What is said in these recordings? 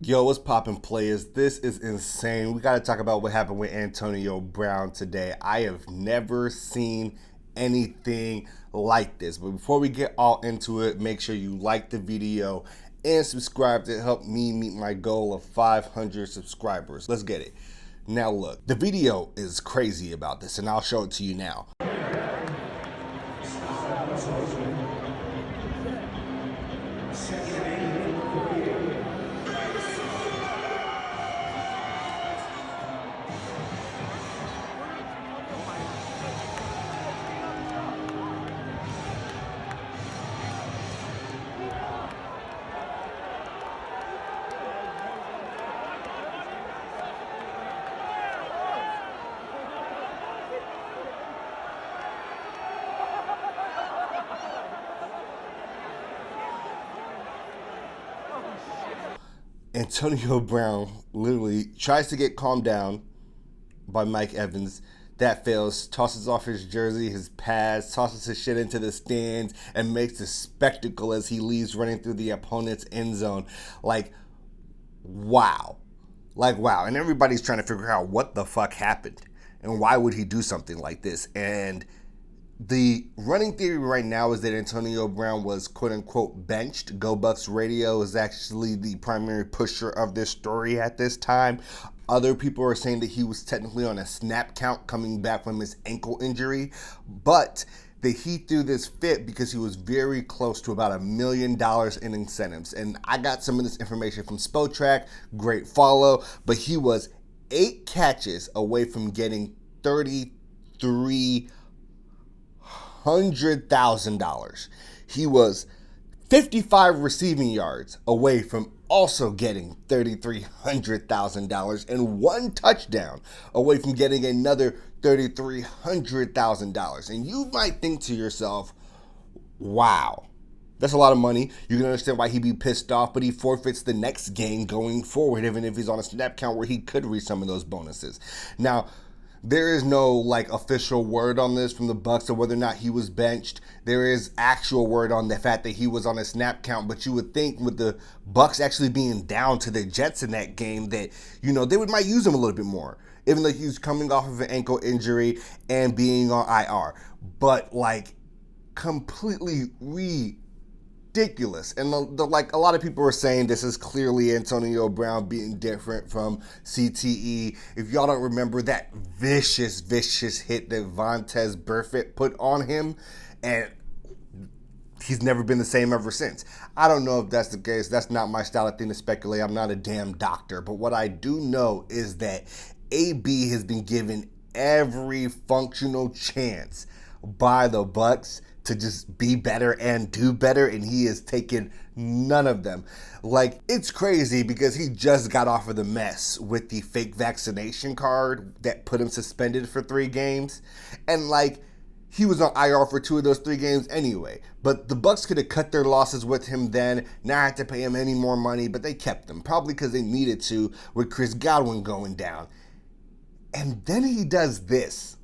Yo, what's poppin', players? This is insane. We got to talk about what happened with Antonio Brown today. I have never seen anything like this. But before we get all into it, make sure you like the video and subscribe to help me meet my goal of 500 subscribers. Let's get it. Now look, the video is crazy about this, and I'll show it to you now. Antonio Brown literally tries to get calmed down by Mike Evans. That fails, tosses off his jersey, his pads, tosses his shit into the stands, and makes a spectacle as he leaves running through the opponent's end zone. Wow. Wow. And everybody's trying to figure out what the fuck happened and why would he do something like this. And the running theory right now is that Antonio Brown was quote-unquote benched. Go Bucs Radio is actually the primary pusher of this story at this time. Other people are saying that he was technically on a snap count coming back from his ankle injury, but that he threw this fit because he was very close to about $1 million in incentives. And I got some of this information from Spotrac, great follow, but he was 8 catches away from getting $33,000. He was 55 receiving yards away from also getting $3,300,000 and 1 touchdown away from getting another $3,300,000. And you might think to yourself, wow, that's a lot of money. You can understand why he'd be pissed off, but he forfeits the next game going forward, even if he's on a snap count where he could reach some of those bonuses. Now, there is no official word on this from the Bucs of whether or not he was benched. There is actual word on the fact that he was on a snap count, but you would think with the Bucs actually being down to the Jets in that game that, they might use him a little bit more, even though he was coming off of an ankle injury and being on IR. But completely ridiculous. And a lot of people are saying this is clearly Antonio Brown being different from CTE. If y'all don't remember that vicious hit that Vontaze Burfict put on him, and he's never been the same ever since. I don't know if that's the case. That's not my style of thing to speculate. I'm not a damn doctor. But what I do know is that AB has been given every functional chance by the Bucs to just be better and do better, and he has taken none of them. It's crazy because he just got off of the mess with the fake vaccination card that put him suspended for 3 games. And he was on IR for 2 of those 3 games anyway. But the Bucs could have cut their losses with him then, not have to pay him any more money, but they kept him, probably because they needed to with Chris Godwin going down. And then he does this.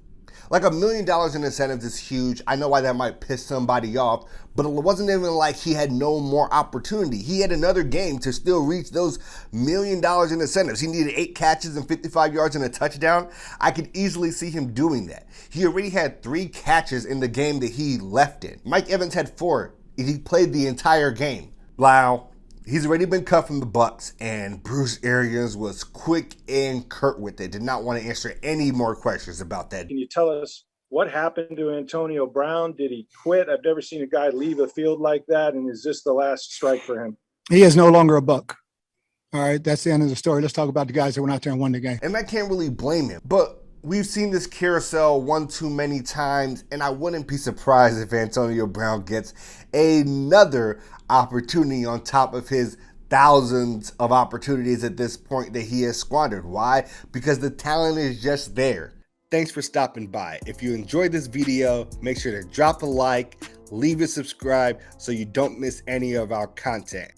$1 million in incentives is huge. I know why that might piss somebody off, but it wasn't even like he had no more opportunity. He had another game to still reach those $1 million in incentives. He needed 8 catches and 55 yards and a touchdown. I could easily see him doing that. He already had 3 catches in the game that he left in. Mike Evans had 4. He played the entire game. Wow. He's already been cut from the Bucs, and Bruce Arians was quick and curt with it. Did not want to answer any more questions about that. Can you tell us what happened to Antonio Brown? Did he quit? I've never seen a guy leave a field like that, and is this the last strike for him? He is no longer a Buck. All right, that's the end of the story. Let's talk about the guys that went out there and won the game. And I can't really blame him, but we've seen this carousel one too many times, and I wouldn't be surprised if Antonio Brown gets another opportunity on top of his thousands of opportunities at this point that he has squandered. Why? Because the talent is just there. Thanks for stopping by. If you enjoyed this video, make sure to drop a like, leave a subscribe so you don't miss any of our content.